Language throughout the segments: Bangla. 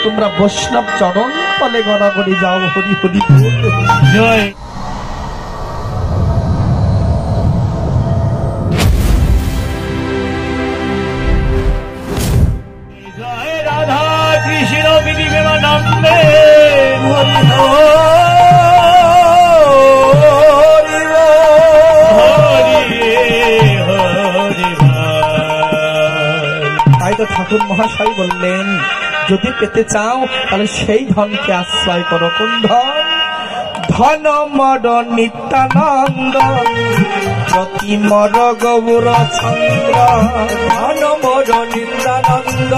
তোমরা বৈষ্ণব চরণ তলে গড়াগড়ি যাও। হরি হরি জয়। জয় রাধা কৃষ্ণ বিধি প্রেমানন্দে হরি তাই তো ঠাকুর মহাশয় বললেন, যদি পেতে চাও তাহলে সেই ধনকে আশ্রয় করো। কোন ধন? ধন মর নিত্যানন্দ, প্রতি মর গৌর চন্দ্র। ধন মর নিত্যানন্দ,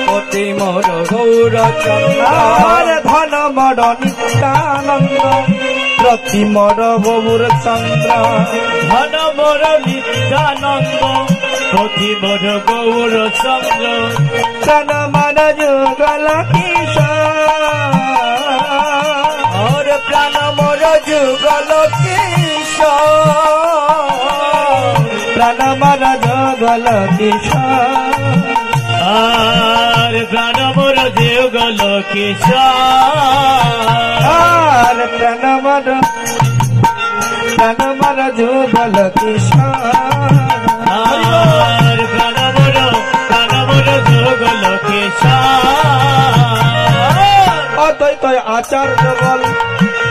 প্রতি মর গৌর চন্দ্র। ধন মর নিত্যানন্দ, প্রতি মর গৌর চন্দ্র। ধন মর নিত্যানন্দ, প্রতি মর গৌর চন্দ্র। প্রাণ মন যুগল কিশোর, প্রাণ মর যুগল কিশোর। প্রাণ মন যুগল কিশোর, প্রাণ মর যুগল কিশোর। প্রাণ মর যুগল কিশোর, প্রাণ মর যুগল কিশোর। অদ্বৈত আচার্য বল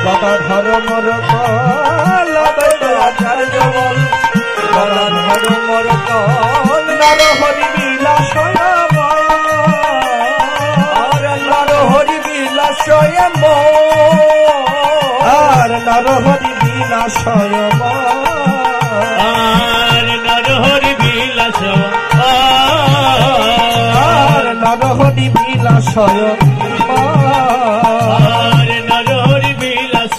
গদাধর মর কল, অদ্বৈত আচার্য বল গদাধর মর কল। নর হরি বিলাসয় মন, নর হরি বিলাসয় মন, আর নর হরি বিলাসয় মন, নর হরি বিলাস, নর হরি বিলাসয় নর হরি বিলাস।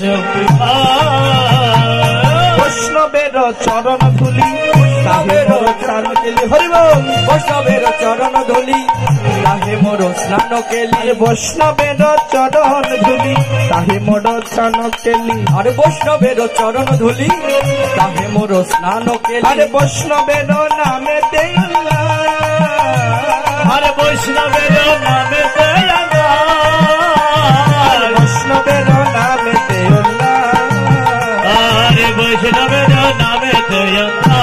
বৈষ্ণবের চরণ ধুলি, বৈষ্ণবের চরণ কেলি। হরি বল। বৈষ্ণবের চরণ ধুলি, তাহে মোর স্নান কেলি। বৈষ্ণবের চরণ ধুলি, তাহে মোর স্নান কেলি। আরে বৈষ্ণবের চরণ ধুলি, তাহে মোর স্নান কেলি। আরে বৈষ্ণবের নামে দেইলা, আরে বৈষ্ণবের নামে দেয়ালা, বৈষ্ণবের নামে দেইলা। আরে বৈষ্ণবের নামে দেয়ালা।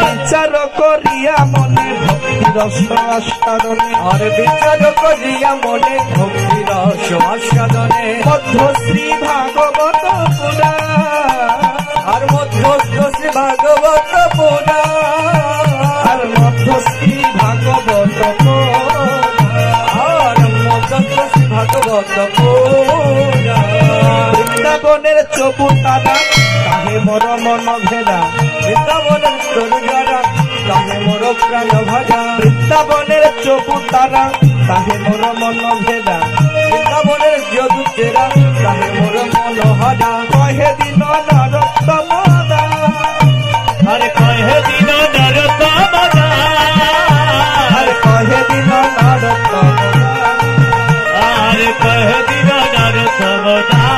বিচার করিয়া মনে ভক্তি রস আস্বাদনে, আরে বিচার করিয়া মনে ভক্তি রস আস্বাদনে। মধ্যশ্রী ভাগবত পুরাণ, আর মধ্যস্থ শ্রী ভাগবত পুরাণ, আর মধ্যশ্রী ভাগবত পুরাণ, আর মধ্যস্থ শ্রী ভাগবত পুরাণ। বৃন্দাবনের চবুতারা, তাহে মোর মন ভেদা। বৃন্দাবনের তরুজারা, তাহে মোর প্রাণ ভাজা। বৃন্দাবনের চবুতারা, তাহে মোর মন ভেদা। বৃন্দাবনের যদুচেরা, তাহে মোর মন হাজা। কহে দিন নরোত্তম দাস, আরে কহে দিন নরোত্তম দাস, আরে কহে দিন নরোত্তম দাস। আরে কহে দিন নরোত্তম দাস।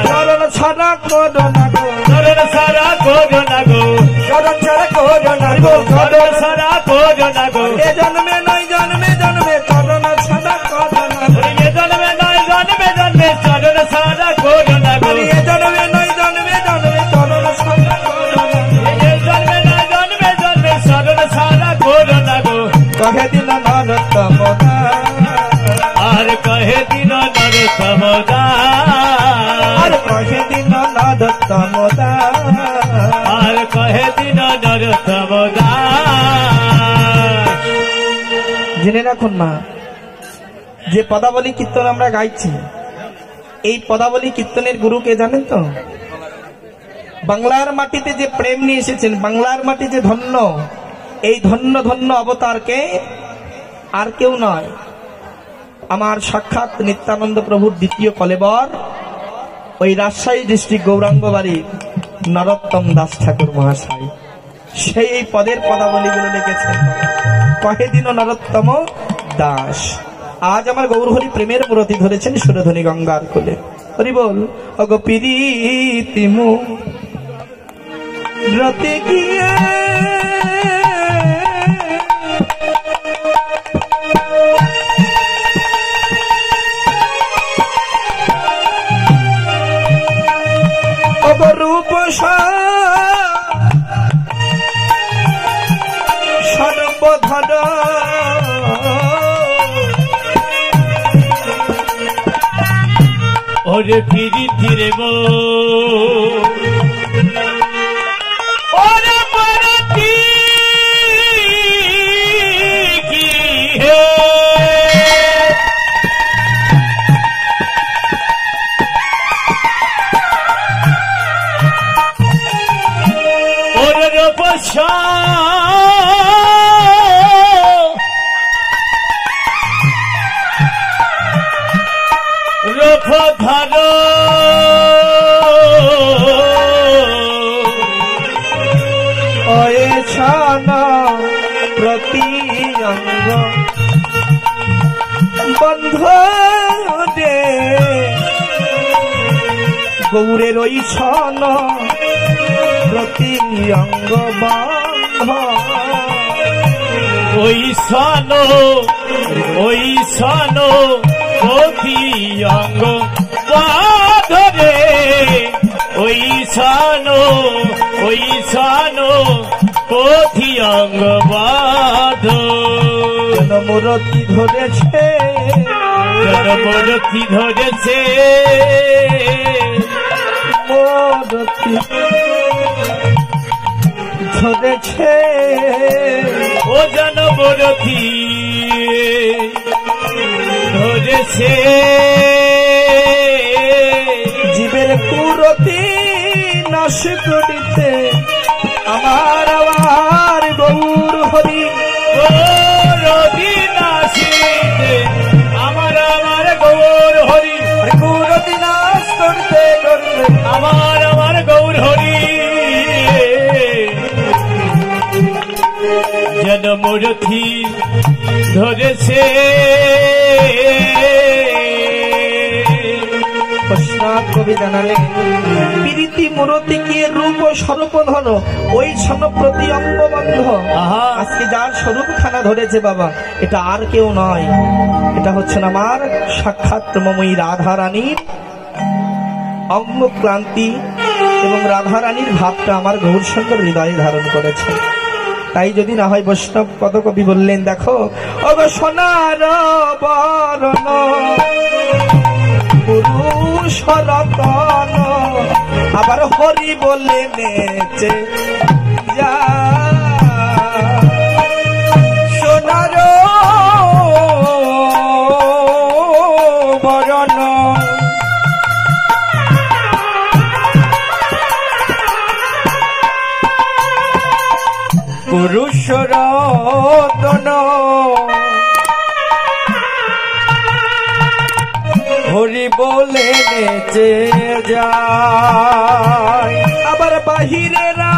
চরণ ছাড়া করো না গো, চরণ সারা করো না গো, চরণ সারা করো না গো, চরণ সারা করো না গো। এ জন্মে নয় জন্মে জন্মে চরণ ছাড়া করো না গো। এ জন্মে নয় জন্মে জন্মে চরণ সারা করো না গো। এ জন্মে নয় জন্মে জন্মে চরণ ছাড়া করো না গো। এ জন্মে নয় জন্মে জন্মে চরণ সারা করো না গো। কহে দিন নরোত্তম দাস, আর কহে দিন নরোত্তম দাস, আর কহে দিন নরোত্তম দাস। আর কহে দিন নরোত্তম দাস। জেনে রাখুন মা, যে পদাবলী কীর্তন আমরা গাইছি, এই পদাবলী কীর্তনের গুরুকে জানেন তো? বাংলার মাটিতে যে প্রেম নিয়ে এসেছেন, বাংলার মাটি যে ধন্য, এই ধন্য ধন্য অবতারকে আর কেউ নয়, আমার সাক্ষাৎ নিত্যানন্দ প্রভুর দ্বিতীয় কলেবর, ওই রাজশাহী ডিস্ট্রিক্ট গৌরাঙ্গ বাড়ির নরোত্তম দাস ঠাকুর মহাশয়। সেই এই পদের পদাবলীগুলো লিখেছেন। কহে দিন নরোত্তম দাস। আজ আমার গৌরহরি প্রেমের প্রতি ধরেছেন সুরধ্বনি গঙ্গার কোলে। হরি বল। অগো প্রীতিমু রতে গিয়ে ওরে প্রীতি রে গো ওরে প্রীতি কি হে ওরে রূপসা রূপধর ওয়ে ছান প্রতি অঙ্গ বন্ধ রে গৌরের ওই ছন প্রতি অঙ্গ বন্ধ ওই সানো প্রতি অঙ্গ বাধরে ওই সানো প্রতি অঙ্গ বাধ জনমূরতি ধরেছে জনমূরতি ধরেছে মূরতি ধরেছে ও জনমূরতি ধরেছে জীবের কুরতি নাশ করিতে আমার আবার গৌর হরি গৌরতি নাশিতে আমার গৌর হরি কুরতি নাশ করতে করতে আমার গৌর হরি জনমূরতি ধরেছে পশ্চাৎ কবি জানালেন প্রীতি মূরতি কি রূপ স্বরূপ ধর ওই ছন প্রতি অঙ্গ বন্ধ আহা। আজকে যার স্বরূপ খানা ধরেছে বাবা এটা আর কেউ নয়, এটা হচ্ছেন আমার সাক্ষাৎ প্রেমময়ী রাধা রানীর অঙ্গ ক্লান্তি এবং রাধা রানীর ভাবটা আমার গৌরসুন্দর হৃদয়ে ধারণ করেছে। তাই যদি না হয় বৈষ্ণব কত কবি বললেন দেখো ওগো সোনার বরণ পুরুষ রতন আবার হরি বলে নেচে যা সোনার বরণ পুরুষ রতন হরি বলে নেচে যায় আবার বাহিরেরা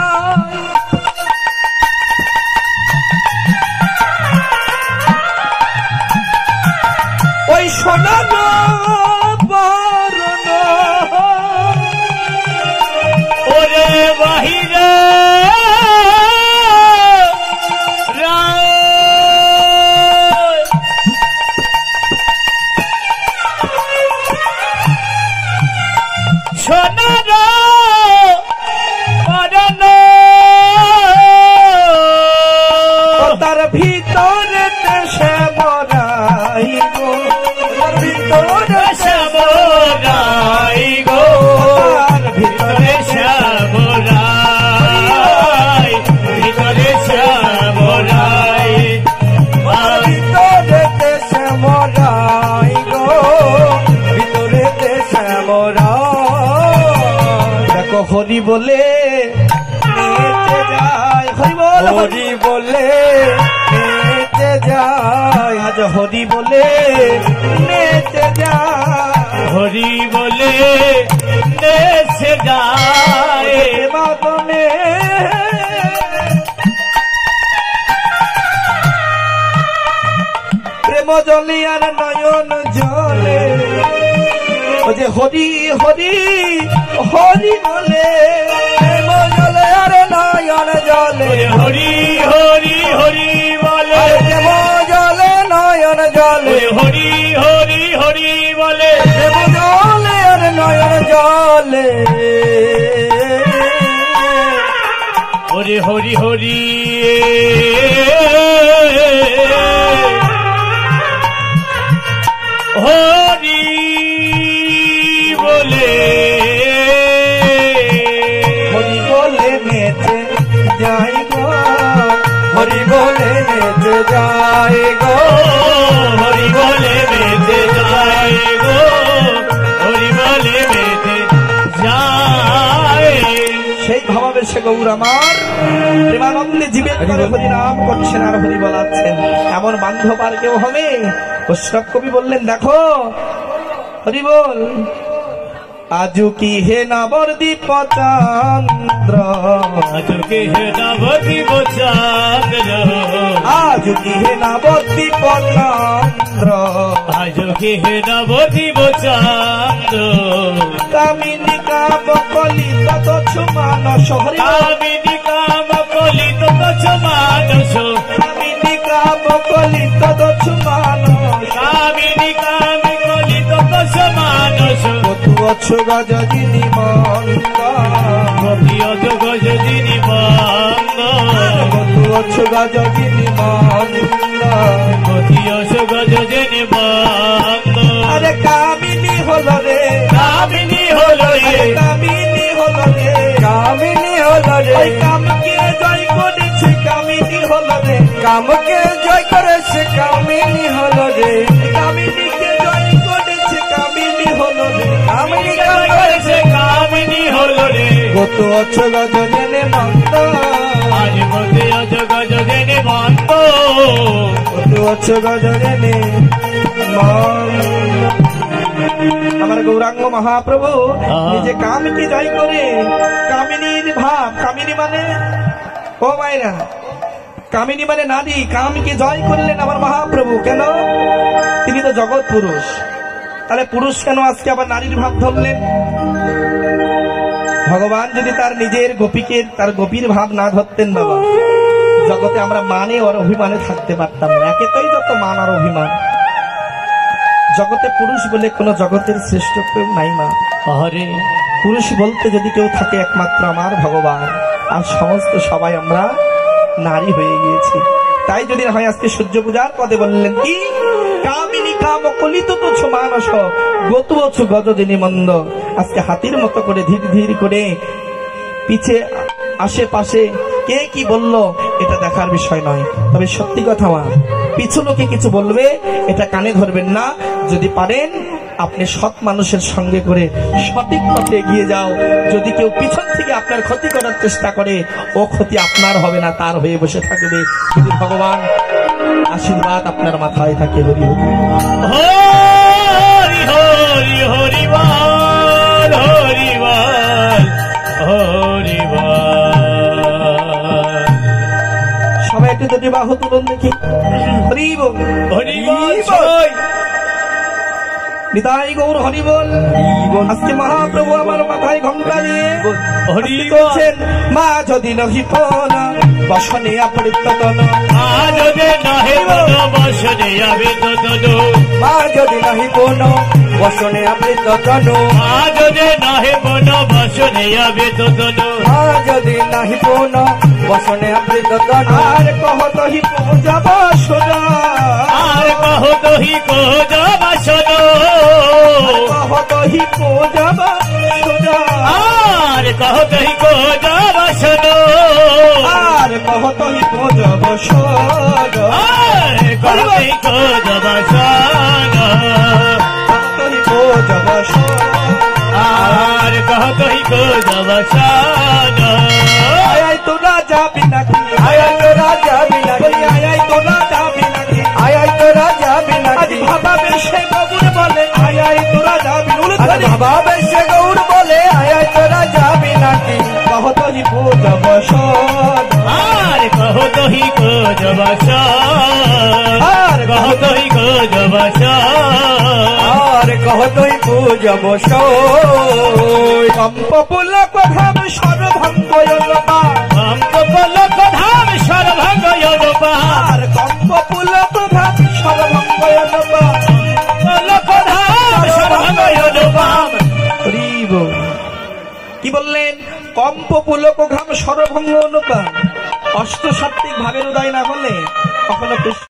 ওই সোনার বরণ ওরে বাহিরে সোনার বরণ তার ভিতরে সে মরাই গো তার ভিতরে শ্যামরাই গো তার ভিতরে শ্যামরাই ভিতরে শ্যামরাই তার ভিতরে সে মরাই গো ভিতরে সে মরাই দেখো হরি বলে নেচে যায় হরি বল হরি বলে নেচে যায় আজ হরি বলে নেচে যায় হরি বলে দেশে যায় বাদনে প্রেম জলে আর নয়ন জলে ও যে হরি হরি হরি বলে প্রেম জলে আর নয়ন জলে হরি হরি হরি বলে প্রেম জলে নয়ন জলে হরি হরি হরি বলে প্রেম জলে আর নয়ন জলে হরি হরি হরি হরি বসে গৌর আমার প্রেমানন্দে জীবের করে হরি নাম করছেন আর হরি বলাচ্ছেন। এমন বান্ধব আর কেউ হবে? বৈষ্ণব কবি বললেন, দেখো হরি বল। আজু কি হে নবদ্বীপ চন্দ্র, আজু কি হে নবদ্বীপ চন্দ্র, আজু কি হে নবদ্বীপ চন্দ্র, আজু কি হে নবদ্বীপ চন্দ্র। কামিনী কাম কলিত তোছু মানস, কামিনী কাম কলিত তোছু মানস, কামিনী কাম কলিত তোছু মানস, কামিনী কাম কলিত তোছু মানস। কতু অছু গজদিনী মন্দ, কপিয়ত গজদিনী মন্দ, কতু অছু গজদিনী মন্দ, কপিয়ত গজদিনী মন্দ। আরে কামিনী হলো রে, কামিনী হলো রে, কামিনী হলো রে, কামিনী হলো রে, ওই কামকে জয় করেছে কামিনী হলো রে, কামকে জয় করেছে কামিনী হলো রে, কামিনীকে জয় করেছে কামিনী হলো রে, কামিনী জয় করেছে কামিনী হলো রে। কত অছ গজনে মন্দ, আজ মতে আজ গজদিনী মন্দ, কত অছ গজনে মন্দ। আমার গৌরাঙ্গ মহাপ্রভু নিজে কামকে জয় করে কামিনীর ভাব, কামিনী মানে ও মায়েরা, কামিনী মানে নারী, কামকে জয় করলেন আমার মহাপ্রভু। কেন? তিনি তো জগৎ পুরুষ, তাহলে পুরুষ কেন আজকে আবার নারীর ভাব ধরলেন? ভগবান যদি তার নিজের গোপীকে তার গোপীর ভাব না ধরতেন বাবা, জগতে আমরা মানে আর অভিমানে থাকতে পারতাম না। একেতেই যত মান আর অভিমান। জগতে পুরুষ বলে কোন জগতের শ্রেষ্ঠ কেউ নাই মা। আরে পুরুষ বলতে যদি কেউ থাকে একমাত্র আমার ভগবান, আর সমস্ত সবাই আমরা নারী হয়ে গিয়েছি। তাই যদি হয় আজকে সূর্য পূজার পদে বললেন কি, কামিনী কাম কলিত তোছু মানস, গতু অছু গজদিনী মন্দ। আজকে হাতির মতো করে ধীর ধীর করে পিছে আশেপাশে কে কি বলল এটা দেখার বিষয় নয়। তবে সত্যি কথা মা, পিছু লোকে কিছু বলবে এটা কানে ধরবেন না। যদি পারেন আপনি সৎ মানুষের সঙ্গে করে সঠিক পথে এগিয়ে যাও। যদি কেউ পিছন থেকে আপনার ক্ষতি করার চেষ্টা করে, ও ক্ষতি আপনার হবে না, তার হয়ে বসে থাকবে। যদি ভগবান আশীর্বাদ আপনার মাথায় থাকে। হরি হরি হরি হরি হরি বল, হরি বল, হরি বল। সবাই একটু দুটি বাহু তুলুন দেখি। হরি বল, হরি বল জয়। নিতাই গৌর হরি বল। আজকে মহাপ্রভু আমার মাথায় ঘন্টা নিয়ে হরি বলছেন, মা যদি নহি পন বসনে আপরিতন, মা যদি নাহি বন বসনে আবৃততন, মা যদি নাহি কোন বসনে আবৃত তনু, মা যদি নাহি বন বসনে আবৃততন, মা যদি নাহি কোন বসনে আবৃত তনু, আর কহত হি পূজা বসনা, আর কহ দহি কো বাসন, কহত হি পূজা বসনা, আর কহ দহি কো বাসন, আর কহত হি পূজা বসনা, আর কহ দহি কো বাসন, কহত হি পূজা বসনা। আর কহ দহি কো বাসন। আয় আয় তোরা যাবি নাকি, আয় আয় তো রাজা বিনাকি, আয় আয় তোরা যাবি নাকি, আয় আয় তো রাজা আজ বিনাকি, ভাবা বেশে বাবুর বলে আয় আয় তোরা যাবি। আজ বাবা বেশে গৌর বলে আয় আয় তো রাজা বিনাকি, কহত হি পূজা বসনা, আর কহ দহি কো বাসন, আর কহ দহি কো বাসন। আর কহ তুই পূজব সই, কম্প পুলক ধাম সর্বভঙ্গ বা, কম্পলক ধাম সর্বঙ্গ আর কম্প পুলক ধাম সর্বভঙ্গ বা। কম্পলক ধাম সর্বঙ্গ কি বললেন? কম্প পুলক ঘাম সর্বভঙ্গ অনুপাত। অষ্টসাত্ত্বিক ভাবের উদয় না হলে কখনো